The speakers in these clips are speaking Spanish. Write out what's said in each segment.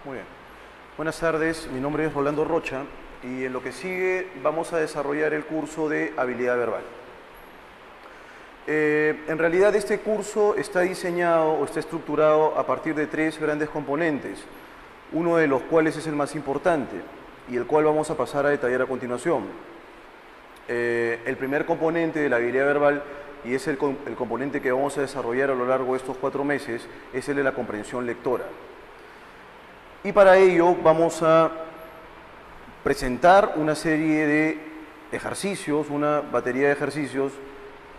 Muy bien. Buenas tardes, mi nombre es Rolando Rocha y en lo que sigue vamos a desarrollar el curso de habilidad verbal. En realidad este curso está diseñado o está estructurado a partir de tres grandes componentes, uno de los cuales es el más importante y el cual vamos a pasar a detallar a continuación. El primer componente de la habilidad verbal, y es el componente que vamos a desarrollar a lo largo de estos 4 meses, es el de la comprensión lectora. Y para ello vamos a presentar una serie de ejercicios, una batería de ejercicios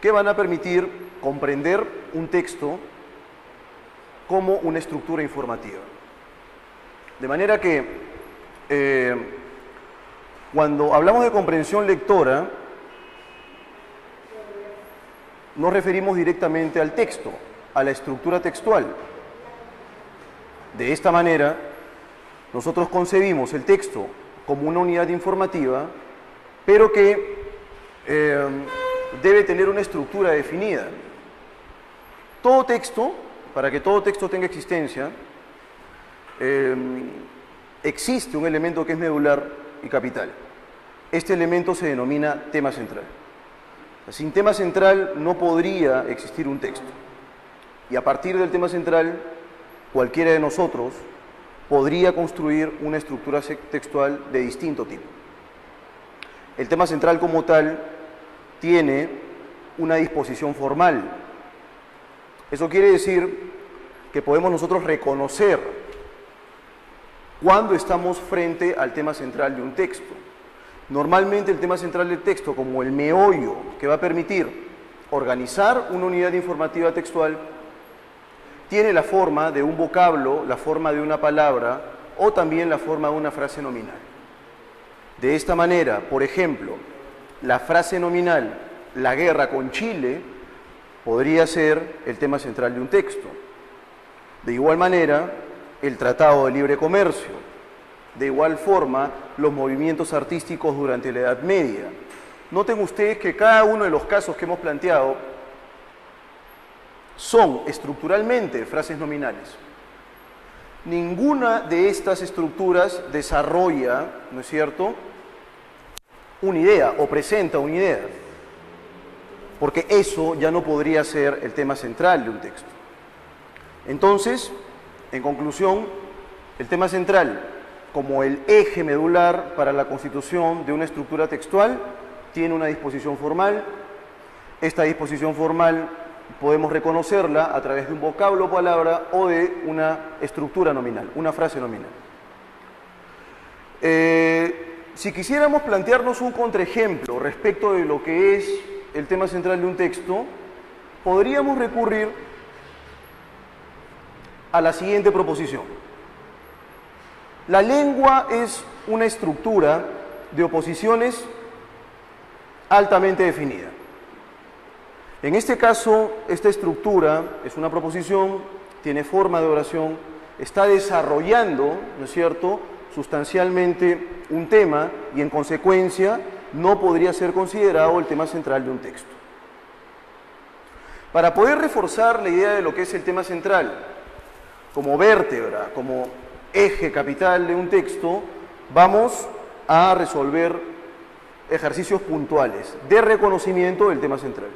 que van a permitir comprender un texto como una estructura informativa. De manera que cuando hablamos de comprensión lectora, nos referimos directamente al texto, a la estructura textual. De esta manera, nosotros concebimos el texto como una unidad informativa, pero que debe tener una estructura definida. Todo texto, para que todo texto tenga existencia, existe un elemento que es medular y capital. Este elemento se denomina tema central. Sin tema central no podría existir un texto. Y a partir del tema central, cualquiera de nosotros podría construir una estructura textual de distinto tipo. El tema central como tal tiene una disposición formal. Eso quiere decir que podemos nosotros reconocer cuando estamos frente al tema central de un texto. Normalmente el tema central del texto, como el meollo que va a permitir organizar una unidad informativa textual, tiene la forma de un vocablo, la forma de una palabra o también la forma de una frase nominal. De esta manera, por ejemplo, la frase nominal "la guerra con Chile" podría ser el tema central de un texto. De igual manera, el Tratado de Libre Comercio. De igual forma, los movimientos artísticos durante la Edad Media. Noten ustedes que cada uno de los casos que hemos planteado son estructuralmente frases nominales. Ninguna de estas estructuras desarrolla, ¿no es cierto?, una idea o presenta una idea, porque eso ya no podría ser el tema central de un texto. Entonces, en conclusión, el tema central, como el eje medular para la constitución de una estructura textual, tiene una disposición formal. Esta disposición formal podemos reconocerla a través de un vocablo o palabra o de una estructura nominal, una frase nominal. Si quisiéramos plantearnos un contraejemplo respecto de lo que es el tema central de un texto, podríamos recurrir a la siguiente proposición. La lengua es una estructura de oposiciones altamente definida. En este caso, esta estructura es una proposición, tiene forma de oración, está desarrollando, ¿no es cierto?, sustancialmente un tema y en consecuencia no podría ser considerado el tema central de un texto. Para poder reforzar la idea de lo que es el tema central como vértebra, como eje capital de un texto, vamos a resolver ejercicios puntuales de reconocimiento del tema central.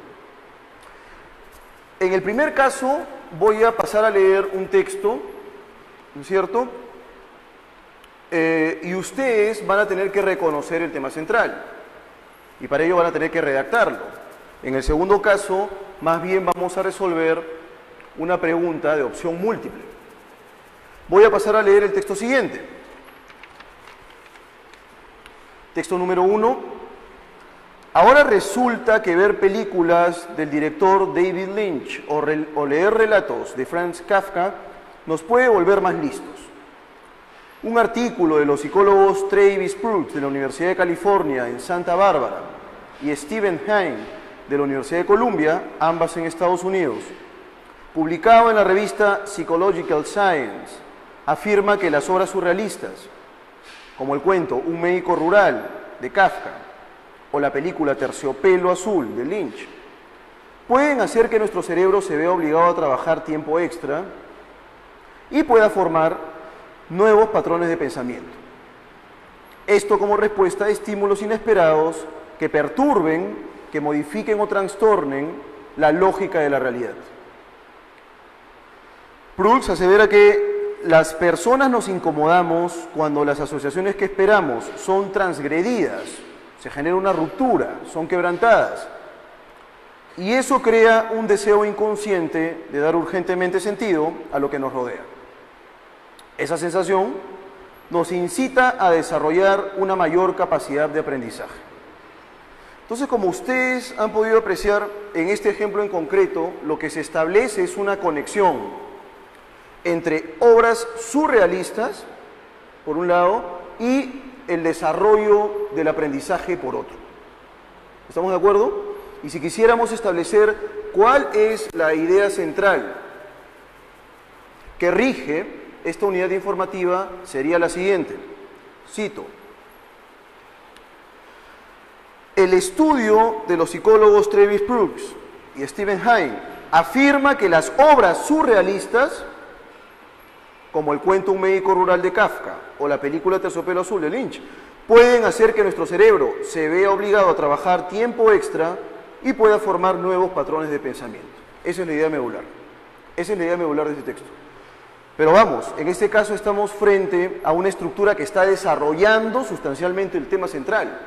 En el primer caso voy a pasar a leer un texto, ¿no es cierto?, y ustedes van a tener que reconocer el tema central y para ello van a tener que redactarlo. En el segundo caso, más bien vamos a resolver una pregunta de opción múltiple. Voy a pasar a leer el texto siguiente. Texto número 1. Ahora resulta que ver películas del director David Lynch o leer relatos de Franz Kafka nos puede volver más listos. Un artículo de los psicólogos Travis Brooks de la Universidad de California en Santa Bárbara y Stephen Hein de la Universidad de Columbia, ambas en Estados Unidos, publicado en la revista Psychological Science, afirma que las obras surrealistas, como el cuento Un médico rural de Kafka o la película Terciopelo azul de Lynch, pueden hacer que nuestro cerebro se vea obligado a trabajar tiempo extra y pueda formar nuevos patrones de pensamiento. Esto como respuesta a estímulos inesperados que perturben, que modifiquen o trastornen la lógica de la realidad. Prux asevera que las personas nos incomodamos cuando las asociaciones que esperamos son transgredidas, se genera una ruptura, son quebrantadas. Y eso crea un deseo inconsciente de dar urgentemente sentido a lo que nos rodea. Esa sensación nos incita a desarrollar una mayor capacidad de aprendizaje. Entonces, como ustedes han podido apreciar en este ejemplo en concreto, lo que se establece es una conexión entre obras surrealistas, por un lado, y el desarrollo del aprendizaje, por otro. ¿Estamos de acuerdo? Y si quisiéramos establecer cuál es la idea central que rige esta unidad informativa, sería la siguiente. Cito: el estudio de los psicólogos Travis Prux y Stephen Hine afirma que las obras surrealistas, como el cuento Un médico rural de Kafka o la película Terciopelo azul de Lynch, pueden hacer que nuestro cerebro se vea obligado a trabajar tiempo extra y pueda formar nuevos patrones de pensamiento. Esa es la idea medular. Esa es la idea medular de este texto. Pero vamos, en este caso estamos frente a una estructura que está desarrollando sustancialmente el tema central.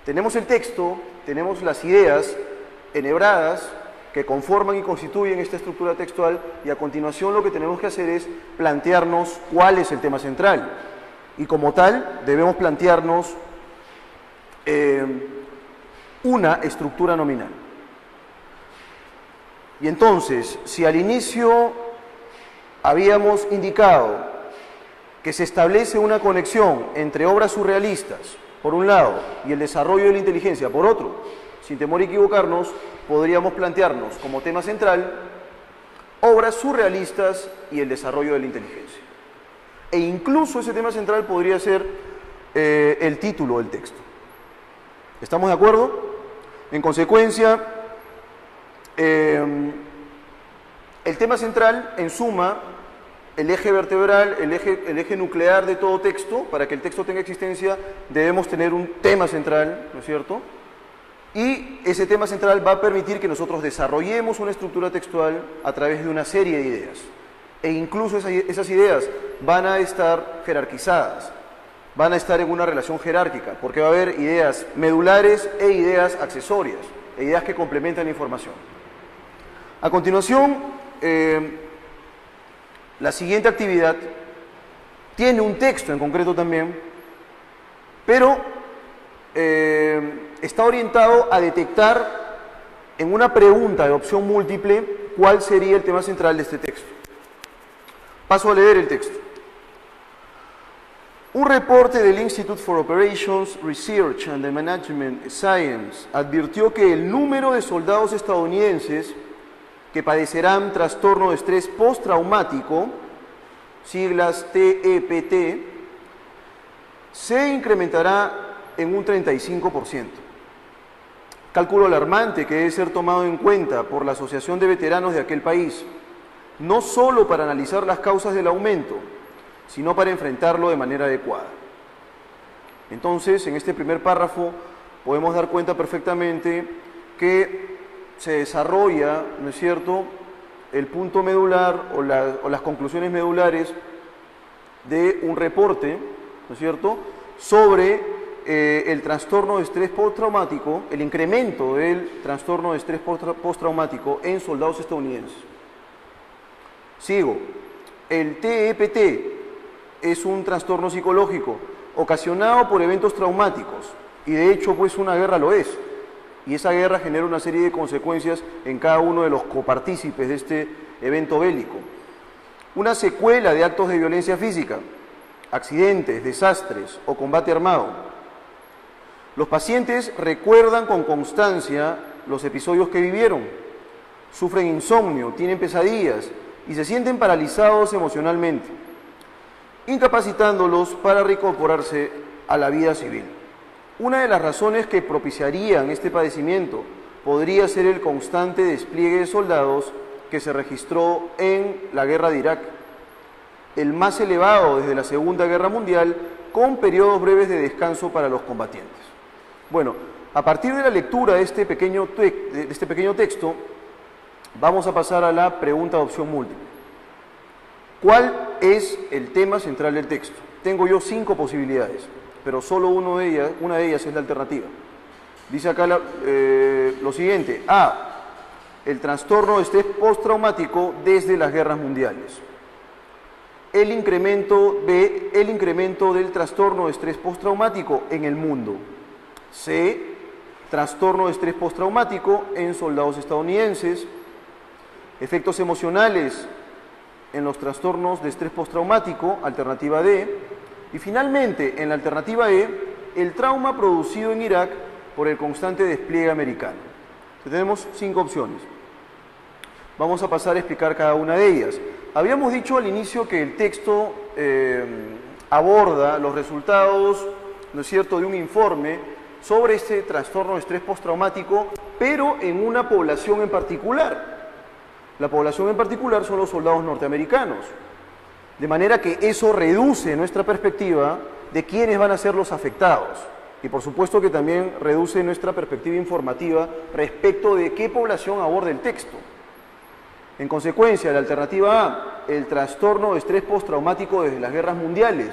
Tenemos el texto, tenemos las ideas enhebradas que conforman y constituyen esta estructura textual, y a continuación lo que tenemos que hacer es plantearnos cuál es el tema central. Y como tal, debemos plantearnos una estructura nominal. Y entonces, si al inicio habíamos indicado que se establece una conexión entre obras surrealistas, por un lado, y el desarrollo de la inteligencia, por otro, sin temor a equivocarnos, podríamos plantearnos como tema central obras surrealistas y el desarrollo de la inteligencia. E incluso ese tema central podría ser el título del texto. ¿Estamos de acuerdo? En consecuencia, el tema central, en suma, el eje vertebral, el eje nuclear de todo texto. Para que el texto tenga existencia, debemos tener un tema central, ¿no es cierto? Y ese tema central va a permitir que nosotros desarrollemos una estructura textual a través de una serie de ideas. E incluso esas ideas van a estar jerarquizadas, van a estar en una relación jerárquica, porque va a haber ideas medulares e ideas accesorias, e ideas que complementan la información. A continuación, la siguiente actividad tiene un texto en concreto también, pero está orientado a detectar en una pregunta de opción múltiple cuál sería el tema central de este texto. Paso a leer el texto. Un reporte del Institute for Operations Research and the Management Science advirtió que el número de soldados estadounidenses que padecerán trastorno de estrés postraumático, siglas TEPT, se incrementará en un 35%. Cálculo alarmante que debe ser tomado en cuenta por la Asociación de Veteranos de aquel país, no solo para analizar las causas del aumento, sino para enfrentarlo de manera adecuada. Entonces, en este primer párrafo podemos dar cuenta perfectamente que se desarrolla, ¿no es cierto?, el punto medular o las conclusiones medulares de un reporte, ¿no es cierto?, sobre el trastorno de estrés postraumático, el incremento del trastorno de estrés postraumático en soldados estadounidenses. Sigo. El TEPT es un trastorno psicológico ocasionado por eventos traumáticos, y de hecho pues una guerra lo es, y esa guerra genera una serie de consecuencias en cada uno de los copartícipes de este evento bélico. Una secuela de actos de violencia física, accidentes, desastres o combate armado. Los pacientes recuerdan con constancia los episodios que vivieron, sufren insomnio, tienen pesadillas y se sienten paralizados emocionalmente, incapacitándolos para reincorporarse a la vida civil. Una de las razones que propiciarían este padecimiento podría ser el constante despliegue de soldados que se registró en la guerra de Irak. el más elevado desde la Segunda Guerra Mundial, con periodos breves de descanso para los combatientes. Bueno, a partir de la lectura de este pequeño texto, vamos a pasar a la pregunta de opción múltiple. ¿Cuál es el tema central del texto? Tengo yo 5 posibilidades, pero solo una de ellas es la alternativa. Dice acá lo siguiente: A, el trastorno de estrés postraumático desde las guerras mundiales. B, el incremento del trastorno de estrés postraumático en el mundo. C, trastorno de estrés postraumático en soldados estadounidenses. Efectos emocionales en los trastornos de estrés postraumático, alternativa D. Y finalmente, en la alternativa E, el trauma producido en Irak por el constante despliegue americano. Entonces, tenemos 5 opciones. Vamos a pasar a explicar cada una de ellas. Habíamos dicho al inicio que el texto aborda los resultados, ¿no es cierto?, de un informe sobre este trastorno de estrés postraumático, pero en una población en particular. La población en particular son los soldados norteamericanos. De manera que eso reduce nuestra perspectiva de quiénes van a ser los afectados. Y por supuesto que también reduce nuestra perspectiva informativa respecto de qué población aborda el texto. En consecuencia, la alternativa A, el trastorno de estrés postraumático desde las guerras mundiales,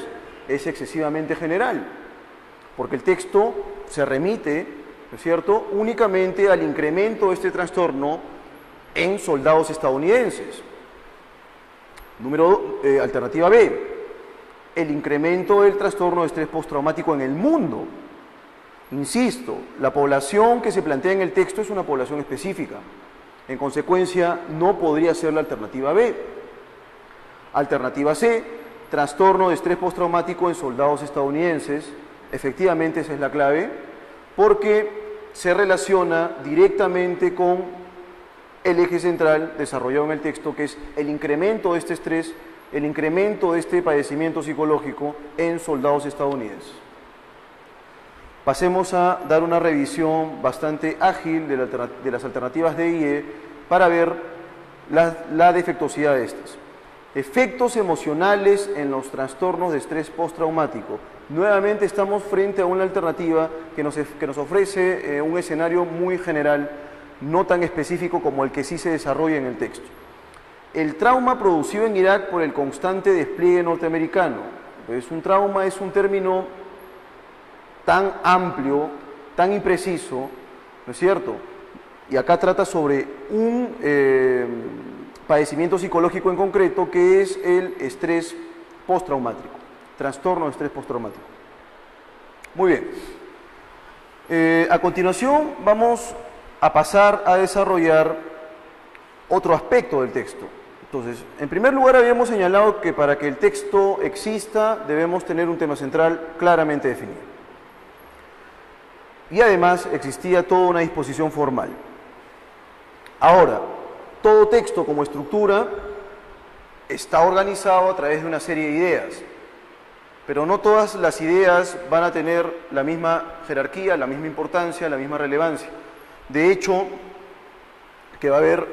es excesivamente general, porque el texto se remite, ¿no es cierto?, únicamente al incremento de este trastorno en soldados estadounidenses. Alternativa B, el incremento del trastorno de estrés postraumático en el mundo. Insisto, la población que se plantea en el texto es una población específica. En consecuencia, no podría ser la alternativa B. Alternativa C, trastorno de estrés postraumático en soldados estadounidenses. Efectivamente, esa es la clave, porque se relaciona directamente con el eje central desarrollado en el texto, que es el incremento de este estrés, el incremento de este padecimiento psicológico en soldados estadounidenses. Pasemos a dar una revisión bastante ágil de las alternativas D y E para ver la defectuosidad de estas. Efectos emocionales en los trastornos de estrés postraumático. Nuevamente estamos frente a una alternativa que nos ofrece un escenario muy general, no tan específico como el que sí se desarrolla en el texto. El trauma producido en Irak por el constante despliegue norteamericano. Pues un trauma es un término tan amplio, tan impreciso, ¿no es cierto? Y acá trata sobre un padecimiento psicológico en concreto, que es el estrés postraumático, trastorno de estrés postraumático. Muy bien. A continuación vamos a pasar a desarrollar otro aspecto del texto. Entonces, en primer lugar habíamos señalado que para que el texto exista debemos tener un tema central claramente definido. Y además existía toda una disposición formal. Ahora, todo texto como estructura está organizado a través de una serie de ideas, pero no todas las ideas van a tener la misma jerarquía, la misma importancia, la misma relevancia. De hecho, que va a haber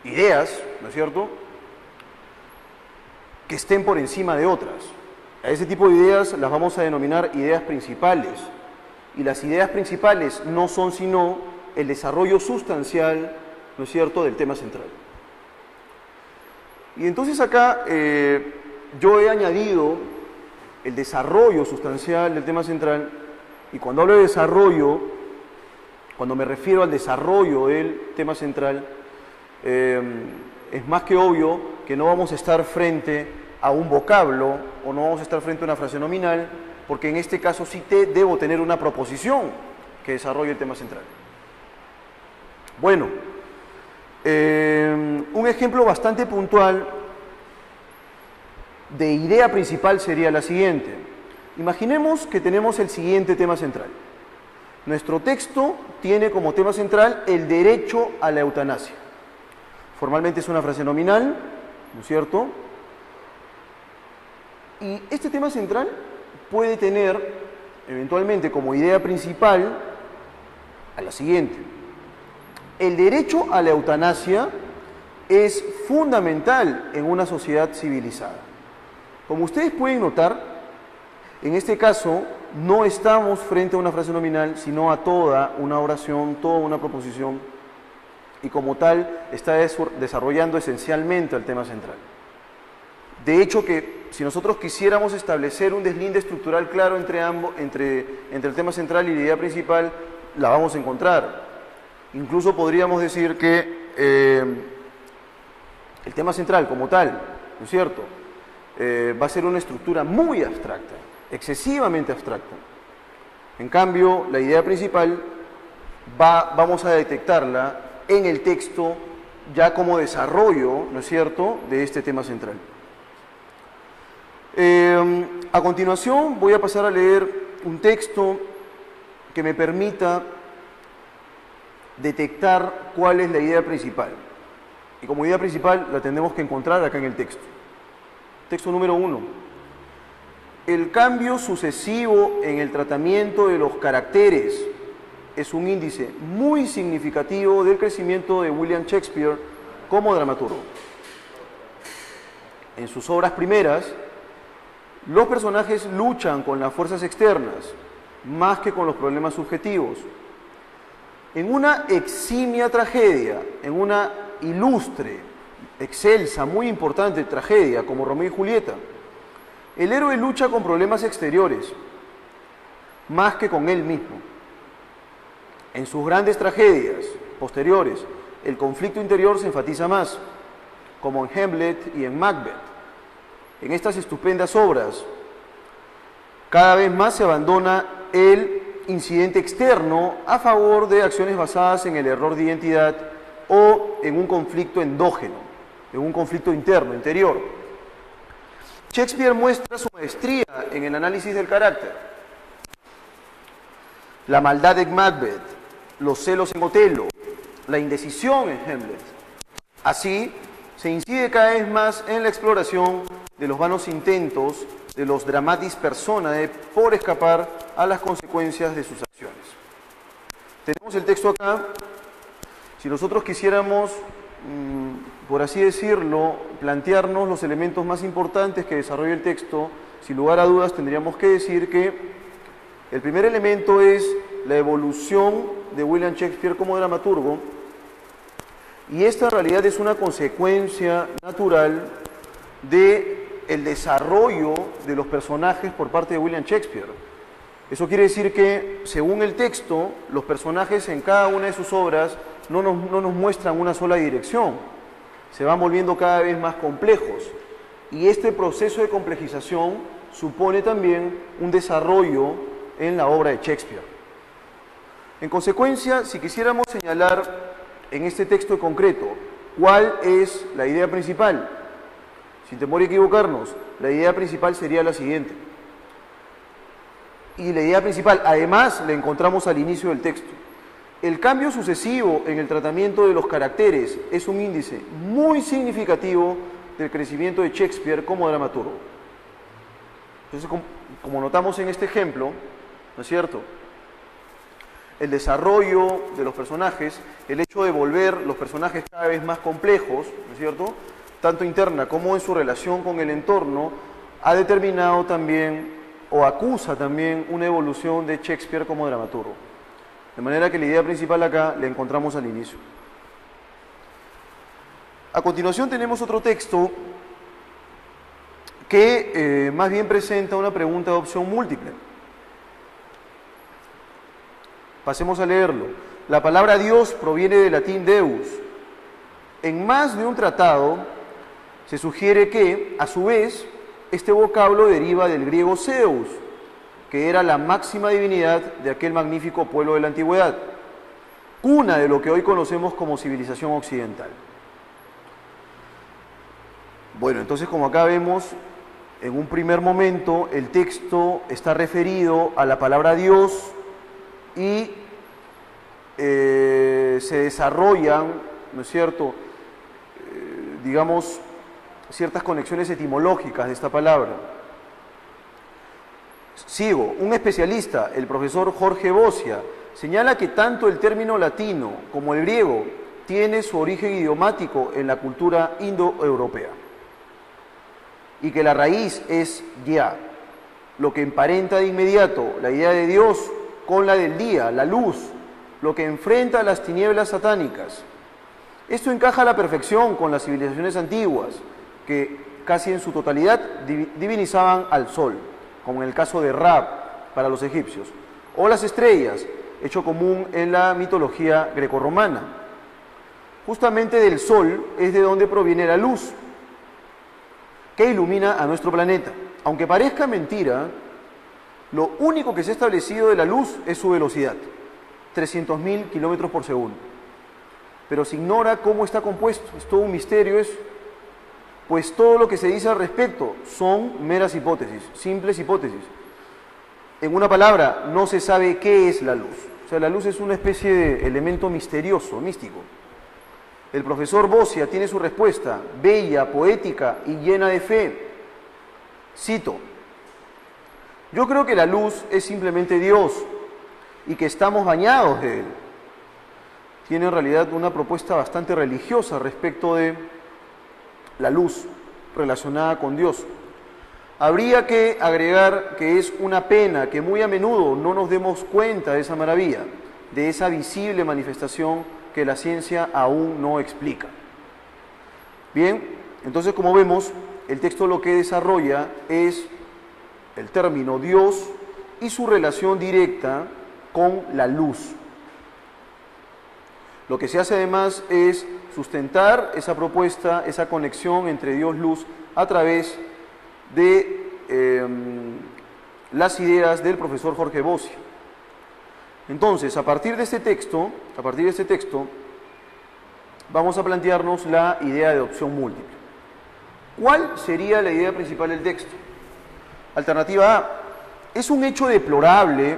ideas, ¿no es cierto?, que estén por encima de otras. A ese tipo de ideas las vamos a denominar ideas principales. Y las ideas principales no son sino el desarrollo sustancial, ¿no es cierto?, del tema central. Y entonces acá yo he añadido el desarrollo sustancial del tema central, y cuando hablo de desarrollo, cuando me refiero al desarrollo del tema central, es más que obvio que no vamos a estar frente a un vocablo o no vamos a estar frente a una frase nominal, porque en este caso sí debo tener una proposición que desarrolle el tema central. Bueno, un ejemplo bastante puntual de idea principal sería la siguiente. Imaginemos que tenemos el siguiente tema central. Nuestro texto tiene como tema central el derecho a la eutanasia. Formalmente es una frase nominal, ¿no es cierto? Y este tema central puede tener eventualmente como idea principal a la siguiente. El derecho a la eutanasia es fundamental en una sociedad civilizada. Como ustedes pueden notar, en este caso no estamos frente a una frase nominal, sino a toda una oración, toda una proposición, y como tal está desarrollando esencialmente el tema central. De hecho, que si nosotros quisiéramos establecer un deslinde estructural claro entre el tema central y la idea principal, la vamos a encontrar. Incluso podríamos decir que el tema central como tal, ¿no es cierto?, va a ser una estructura muy abstracta, excesivamente abstracta. En cambio, la idea principal vamos a detectarla en el texto ya como desarrollo, ¿no es cierto?, de este tema central. A continuación voy a pasar a leer un texto que me permita detectar cuál es la idea principal. Y como idea principal la tenemos que encontrar acá en el texto. Texto número 1. El cambio sucesivo en el tratamiento de los caracteres es un índice muy significativo del crecimiento de William Shakespeare como dramaturgo. En sus obras primeras, los personajes luchan con las fuerzas externas, más que con los problemas subjetivos. En una eximia tragedia, en una ilustre, excelsa, muy importante tragedia como Romeo y Julieta, el héroe lucha con problemas exteriores, más que con él mismo. En sus grandes tragedias posteriores, el conflicto interior se enfatiza más, como en Hamlet y en Macbeth. En estas estupendas obras, cada vez más se abandona el incidente externo a favor de acciones basadas en el error de identidad o en un conflicto endógeno, en un conflicto interno, interior. Shakespeare muestra su maestría en el análisis del carácter. La maldad en Macbeth, los celos en Otelo, la indecisión en Hamlet. Así, se incide cada vez más en la exploración de los vanos intentos de los dramatis personae por escapar a las consecuencias de sus acciones. Tenemos el texto acá. Si nosotros quisiéramos, por así decirlo, plantearnos los elementos más importantes que desarrolla el texto, sin lugar a dudas tendríamos que decir que el primer elemento es la evolución de William Shakespeare como dramaturgo, y esta en realidad es una consecuencia natural del desarrollo de los personajes por parte de William Shakespeare. Eso quiere decir que, según el texto, los personajes en cada una de sus obras no nos muestran una sola dirección, se van volviendo cada vez más complejos, y este proceso de complejización supone también un desarrollo en la obra de Shakespeare. En consecuencia, si quisiéramos señalar en este texto en concreto cuál es la idea principal, sin temor a equivocarnos, la idea principal sería la siguiente. Y la idea principal, además, la encontramos al inicio del texto. El cambio sucesivo en el tratamiento de los caracteres es un índice muy significativo del crecimiento de Shakespeare como dramaturgo. Entonces, como notamos en este ejemplo, ¿no es cierto?, el desarrollo de los personajes, el hecho de volver los personajes cada vez más complejos, ¿no es cierto?, tanto interna como en su relación con el entorno, ha determinado también, o acusa también, una evolución de Shakespeare como dramaturgo. De manera que la idea principal acá la encontramos al inicio. A continuación tenemos otro texto que más bien presenta una pregunta de opción múltiple. Pasemos a leerlo. La palabra Dios proviene del latín Deus. En más de un tratado se sugiere que, a su vez, este vocablo deriva del griego Zeus, que era la máxima divinidad de aquel magnífico pueblo de la antigüedad, cuna de lo que hoy conocemos como civilización occidental. Bueno, entonces, como acá vemos, en un primer momento el texto está referido a la palabra Dios y se desarrollan, ¿no es cierto?, digamos, ciertas conexiones etimológicas de esta palabra. Sigo. Un especialista, el profesor Jorge Bocia, señala que tanto el término latino como el griego tiene su origen idiomático en la cultura indoeuropea y que la raíz es ya, lo que emparenta de inmediato la idea de Dios con la del día, la luz, lo que enfrenta las tinieblas satánicas. Esto encaja a la perfección con las civilizaciones antiguas, que casi en su totalidad divinizaban al sol, como en el caso de Ra para los egipcios, o las estrellas, hecho común en la mitología grecorromana. Justamente del sol es de donde proviene la luz, que ilumina a nuestro planeta. Aunque parezca mentira, lo único que se ha establecido de la luz es su velocidad, 300.000 kilómetros por segundo. Pero se ignora cómo está compuesto, es todo un misterio eso, pues todo lo que se dice al respecto son meras hipótesis, simples hipótesis. En una palabra, no se sabe qué es la luz. O sea, la luz es una especie de elemento misterioso, místico. El profesor Bosia tiene su respuesta, bella, poética y llena de fe. Cito: yo creo que la luz es simplemente Dios y que estamos bañados de Él. Tiene en realidad una propuesta bastante religiosa respecto de la luz relacionada con Dios. Habría que agregar que es una pena que muy a menudo no nos demos cuenta de esa maravilla, de esa visible manifestación que la ciencia aún no explica. Bien, entonces como vemos, el texto lo que desarrolla es el término Dios y su relación directa con la luz. Lo que se hace además es sustentar esa propuesta, esa conexión entre Dios-luz a través de las ideas del profesor Jorge Bosia. Entonces, a partir de este texto, vamos a plantearnos la idea de opción múltiple. ¿Cuál sería la idea principal del texto? Alternativa A: es un hecho deplorable,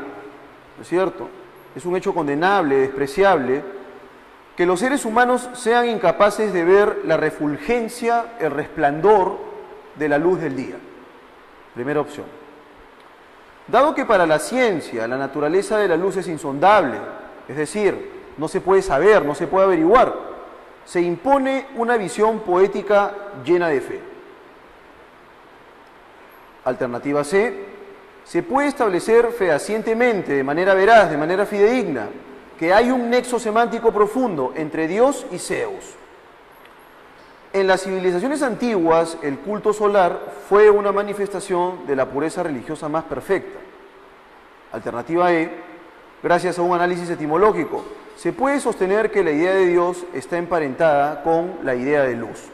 ¿no es cierto? Es un hecho condenable, despreciable, que los seres humanos sean incapaces de ver la refulgencia, el resplandor de la luz del día. Primera opción. Dado que para la ciencia la naturaleza de la luz es insondable, es decir, no se puede saber, no se puede averiguar, se impone una visión poética llena de fe. Alternativa C: se puede establecer fehacientemente, de manera veraz, de manera fidedigna, que hay un nexo semántico profundo entre Dios y Zeus. En las civilizaciones antiguas, el culto solar fue una manifestación de la pureza religiosa más perfecta. Alternativa E: gracias a un análisis etimológico, se puede sostener que la idea de Dios está emparentada con la idea de luz.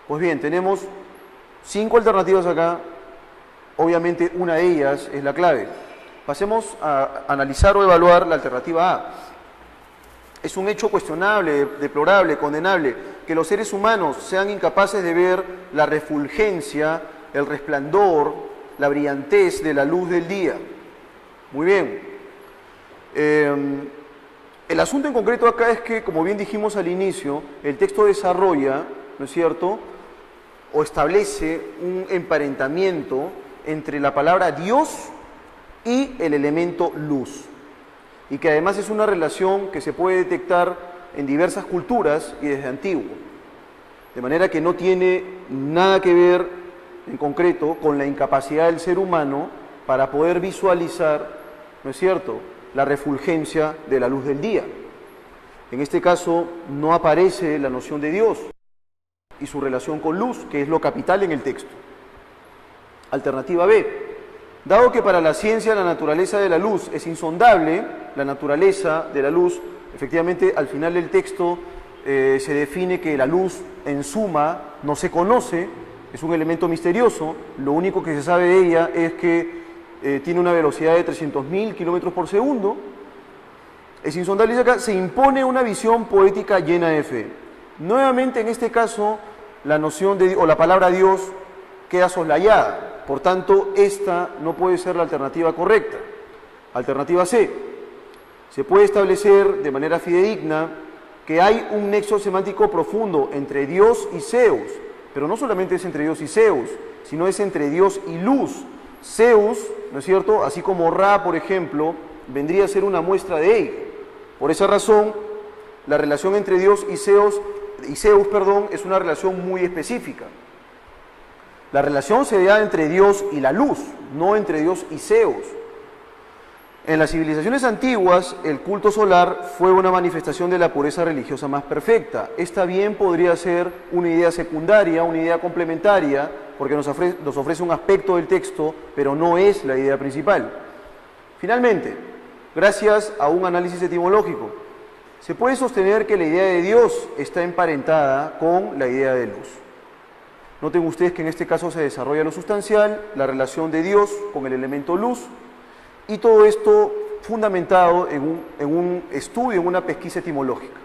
Pues bien, tenemos 5 alternativas acá, obviamente una de ellas es la clave. Pasemos a analizar o evaluar la alternativa A. Es un hecho cuestionable, deplorable, condenable, que los seres humanos sean incapaces de ver la refulgencia, el resplandor, la brillantez de la luz del día. Muy bien. El asunto en concreto acá es que, como bien dijimos al inicio, el texto desarrolla, ¿no es cierto?, o establece un emparentamiento entre la palabra Dios y el elemento luz, y que además es una relación que se puede detectar en diversas culturas y desde antiguo, de manera que no tiene nada que ver en concreto con la incapacidad del ser humano para poder visualizar, ¿no es cierto?, la refulgencia de la luz del día. En este caso no aparece la noción de Dios y su relación con luz, que es lo capital en el texto. Alternativa B: dado que para la ciencia la naturaleza de la luz es insondable, la naturaleza de la luz, efectivamente al final del texto se define que la luz en suma no se conoce, es un elemento misterioso, lo único que se sabe de ella es que tiene una velocidad de 300.000 kilómetros por segundo, es insondable, y acá se impone una visión poética llena de fe. Nuevamente en este caso la noción de, o la palabra Dios queda soslayada, por tanto esta no puede ser la alternativa correcta. Alternativa C: se puede establecer de manera fidedigna que hay un nexo semántico profundo entre Dios y Zeus, pero no solamente es entre Dios y Zeus, sino es entre Dios y luz. Zeus, ¿no es cierto?, así como Ra, por ejemplo, vendría a ser una muestra de ello. Por esa razón, la relación entre Dios y Zeus, es una relación muy específica. La relación se da entre Dios y la luz, no entre Dios y Zeus. En las civilizaciones antiguas, el culto solar fue una manifestación de la pureza religiosa más perfecta. Esta bien podría ser una idea secundaria, una idea complementaria, porque nos ofrece un aspecto del texto, pero no es la idea principal. Finalmente, gracias a un análisis etimológico, se puede sostener que la idea de Dios está emparentada con la idea de luz. Noten ustedes que en este caso se desarrolla lo sustancial, la relación de Dios con el elemento luz, y todo esto fundamentado en un estudio, en una pesquisa etimológica.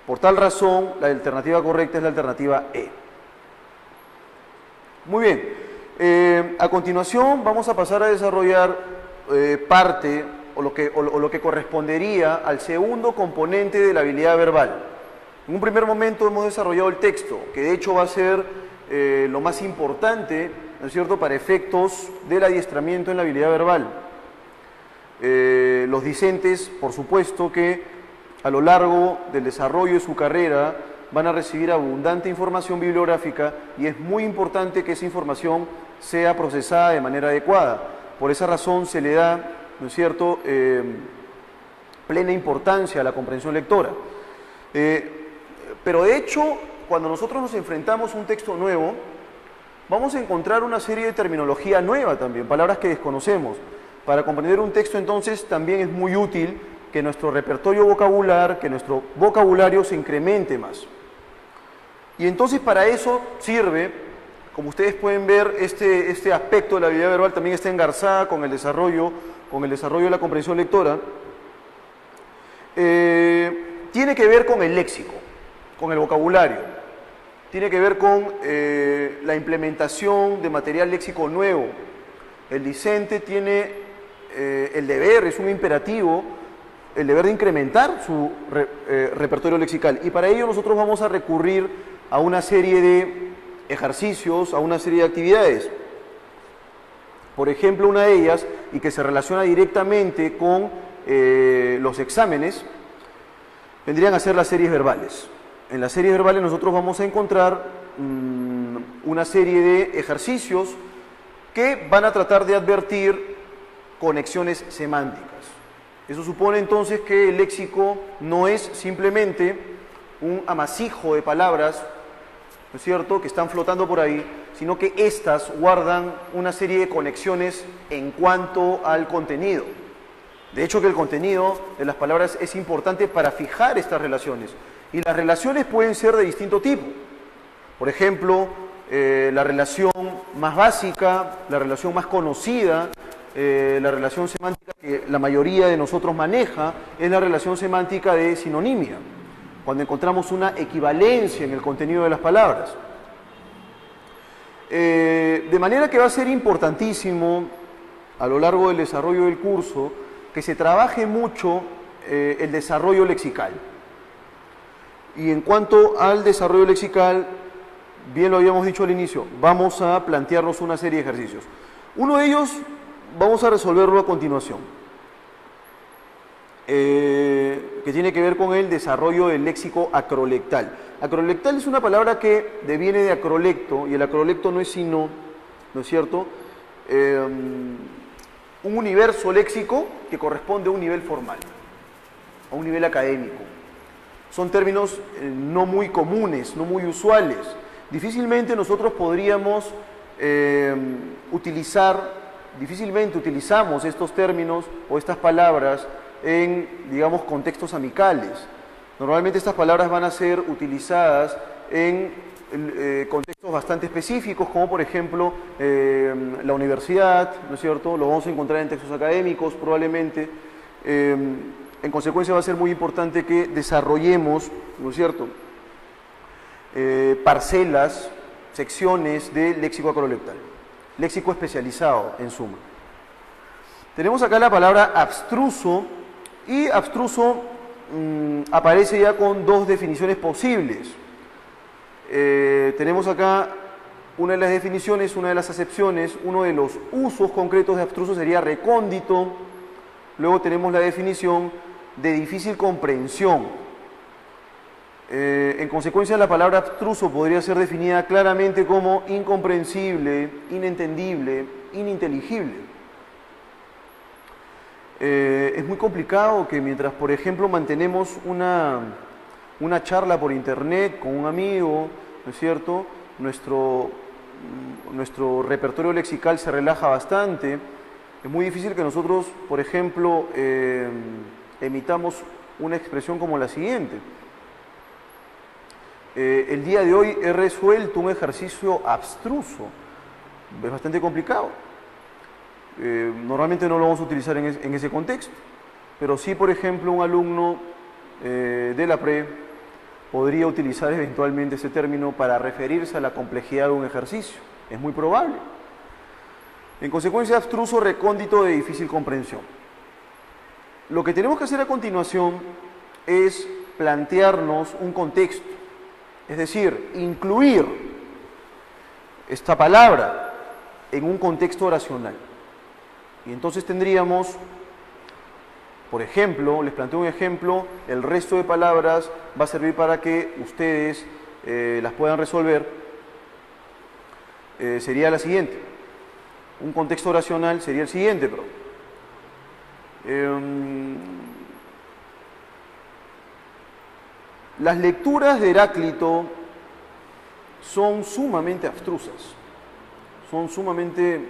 Por tal razón, la alternativa correcta es la alternativa E. Muy bien, a continuación vamos a pasar a desarrollar parte o lo que correspondería al segundo componente de la habilidad verbal. En un primer momento hemos desarrollado el texto, que de hecho va a ser lo más importante, ¿no es cierto?, para efectos del adiestramiento en la habilidad verbal. Los discentes, por supuesto, que a lo largo del desarrollo de su carrera van a recibir abundante información bibliográfica y es muy importante que esa información sea procesada de manera adecuada. Por esa razón se le da, ¿no es cierto?, plena importancia a la comprensión lectora. Pero de hecho, cuando nosotros nos enfrentamos a un texto nuevo, vamos a encontrar una serie de terminología nueva también, palabras que desconocemos. Para comprender un texto, entonces, también es muy útil que nuestro repertorio vocabular, que nuestro vocabulario se incremente más. Y entonces para eso sirve, como ustedes pueden ver, este aspecto de la habilidad verbal también está engarzada con el desarrollo de la comprensión lectora. Tiene que ver con el léxico, con el vocabulario. Tiene que ver con la implementación de material léxico nuevo. El discente tiene el deber, es un imperativo, el deber de incrementar su repertorio lexical. Y para ello nosotros vamos a recurrir a una serie de ejercicios, a una serie de actividades. Por ejemplo, una de ellas, y que se relaciona directamente con los exámenes, vendrían a ser las series verbales. En las series verbales nosotros vamos a encontrar una serie de ejercicios que van a tratar de advertir conexiones semánticas. Eso supone entonces que el léxico no es simplemente un amasijo de palabras, ¿no es cierto?, que están flotando por ahí, sino que éstas guardan una serie de conexiones en cuanto al contenido. De hecho, que el contenido de las palabras es importante para fijar estas relaciones. Y las relaciones pueden ser de distinto tipo. Por ejemplo, la relación más básica, la relación más conocida, la relación semántica que la mayoría de nosotros maneja, es la relación semántica de sinonimia, cuando encontramos una equivalencia en el contenido de las palabras. De manera que va a ser importantísimo, a lo largo del desarrollo del curso, que se trabaje mucho el desarrollo lexical. Y en cuanto al desarrollo lexical, bien lo habíamos dicho al inicio, vamos a plantearnos una serie de ejercicios. Uno de ellos vamos a resolverlo a continuación, que tiene que ver con el desarrollo del léxico acrolectal. Acrolectal es una palabra que deviene de acrolecto, y el acrolecto no es sino, ¿no es cierto?, un universo léxico que corresponde a un nivel formal, a un nivel académico. Son términos no muy comunes, no muy usuales. Difícilmente nosotros podríamos difícilmente utilizamos estos términos o estas palabras en, digamos, contextos amicales. Normalmente estas palabras van a ser utilizadas en contextos bastante específicos, como por ejemplo la universidad, ¿no es cierto? Lo vamos a encontrar en textos académicos probablemente. En consecuencia va a ser muy importante que desarrollemos, ¿no es cierto?, parcelas, secciones de léxico acrolectal, léxico especializado en suma. Tenemos acá la palabra abstruso, y abstruso aparece ya con dos definiciones posibles. Tenemos acá una de las definiciones, una de las acepciones, uno de los usos concretos de abstruso sería recóndito. Luego tenemos la definición de difícil comprensión. En consecuencia, la palabra abstruso podría ser definida claramente como incomprensible, inentendible, ininteligible. Es muy complicado que mientras, por ejemplo, mantenemos una charla por internet con un amigo, ¿no es cierto?, nuestro repertorio lexical se relaja bastante. Es muy difícil que nosotros, por ejemplo, emitamos una expresión como la siguiente. El día de hoy he resuelto un ejercicio abstruso. Es bastante complicado. Normalmente no lo vamos a utilizar en ese contexto, pero sí, por ejemplo, un alumno de la PRE podría utilizar eventualmente ese término para referirse a la complejidad de un ejercicio. Es muy probable. En consecuencia, abstruso, recóndito, de difícil comprensión. Lo que tenemos que hacer a continuación es plantearnos un contexto, es decir, incluir esta palabra en un contexto oracional. Y entonces tendríamos, por ejemplo, les planteo un ejemplo, el resto de palabras va a servir para que ustedes las puedan resolver. Sería la siguiente. Un contexto oracional sería el siguiente, pero las lecturas de Heráclito son sumamente abstrusas, son sumamente,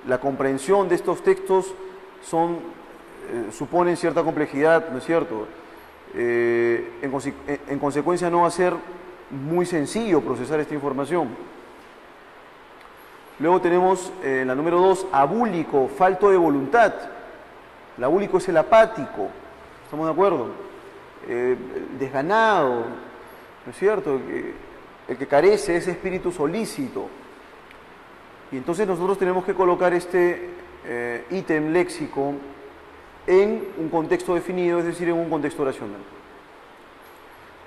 la comprensión de estos textos suponen cierta complejidad, ¿no es cierto? En consecuencia no va a ser muy sencillo procesar esta información. Luego tenemos en la número 2, abúlico, falto de voluntad. El abúlico es el apático, ¿estamos de acuerdo? El desganado, ¿no es cierto? El que carece de ese espíritu solícito. Y entonces nosotros tenemos que colocar este ítem léxico en un contexto definido, es decir, en un contexto oracional.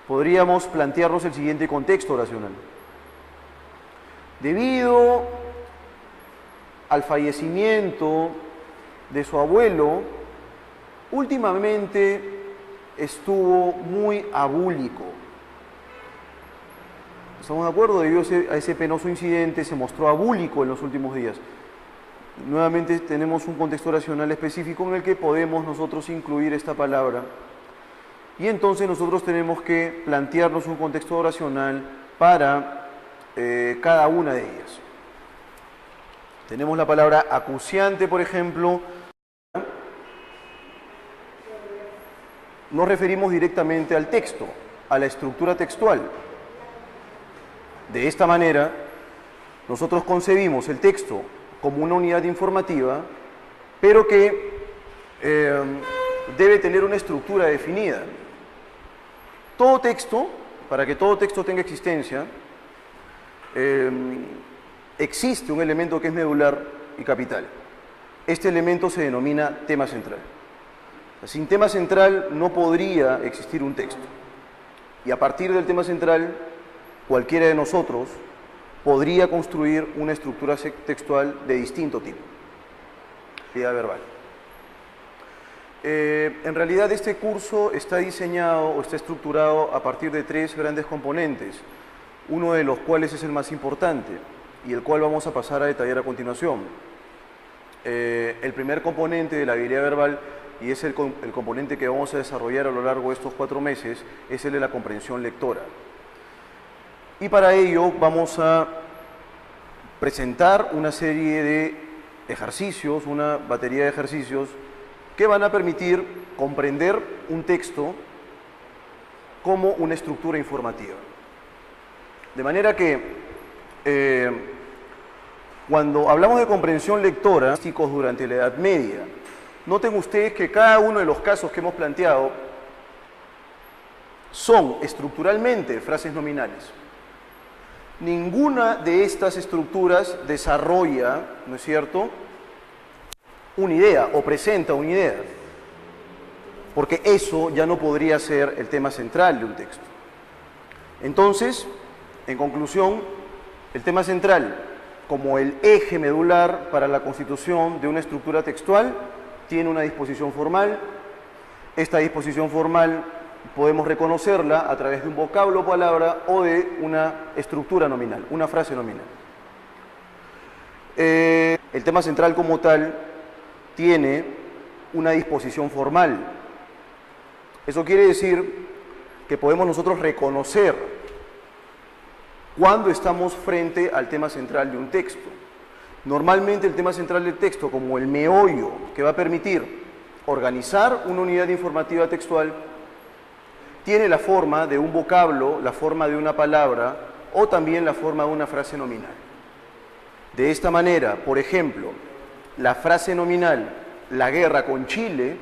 Podríamos plantearnos el siguiente contexto oracional. Debido al fallecimiento de su abuelo, últimamente estuvo muy abúlico. ¿Estamos de acuerdo? Debido a ese penoso incidente se mostró abúlico en los últimos días. Nuevamente tenemos un contexto oracional específico en el que podemos nosotros incluir esta palabra. Y entonces nosotros tenemos que plantearnos un contexto oracional para cada una de ellas. Tenemos la palabra acuciante, por ejemplo. Nos referimos directamente al texto, a la estructura textual. De esta manera, nosotros concebimos el texto como una unidad informativa, pero que debe tener una estructura definida. Todo texto, para que todo texto tenga existencia, existe un elemento que es medular y capital. Este elemento se denomina tema central. Sin tema central no podría existir un texto. Y a partir del tema central, cualquiera de nosotros podría construir una estructura textual de distinto tipo. Actividad verbal. En realidad este curso está diseñado o está estructurado a partir de 3 grandes componentes, uno de los cuales es el más importante y el cual vamos a pasar a detallar a continuación. El primer componente de la habilidad verbal, y es el componente que vamos a desarrollar a lo largo de estos 4 meses, es el de la comprensión lectora. Y para ello vamos a presentar una serie de ejercicios, una batería de ejercicios que van a permitir comprender un texto como una estructura informativa. De manera que cuando hablamos de comprensión lectora, durante la Edad Media, noten ustedes que cada uno de los casos que hemos planteado son estructuralmente frases nominales. Ninguna de estas estructuras desarrolla, ¿no es cierto?, una idea o presenta una idea, porque eso ya no podría ser el tema central de un texto. Entonces, en conclusión, el tema central, como el eje medular para la constitución de una estructura textual, tiene una disposición formal. Esta disposición formal podemos reconocerla a través de un vocablo o palabra o de una estructura nominal, una frase nominal. El tema central como tal tiene una disposición formal. Eso quiere decir que podemos nosotros reconocer cuando estamos frente al tema central de un texto. Normalmente el tema central del texto, como el meollo que va a permitir organizar una unidad informativa textual, tiene la forma de un vocablo, la forma de una palabra o también la forma de una frase nominal. De esta manera, por ejemplo, la frase nominal "la guerra con Chile"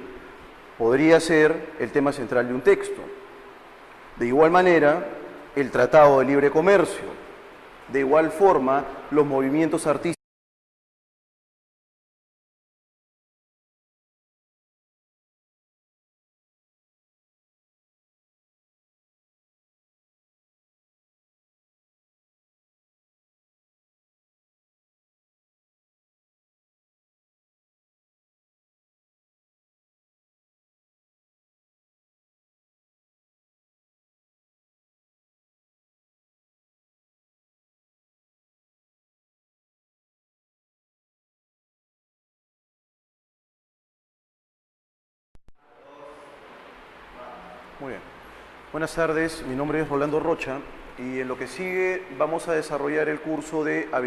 podría ser el tema central de un texto. De igual manera, el Tratado de Libre Comercio. De igual forma, los movimientos artísticos. Muy bien. Buenas tardes, mi nombre es Rolando Rocha y en lo que sigue vamos a desarrollar el curso de habilidades.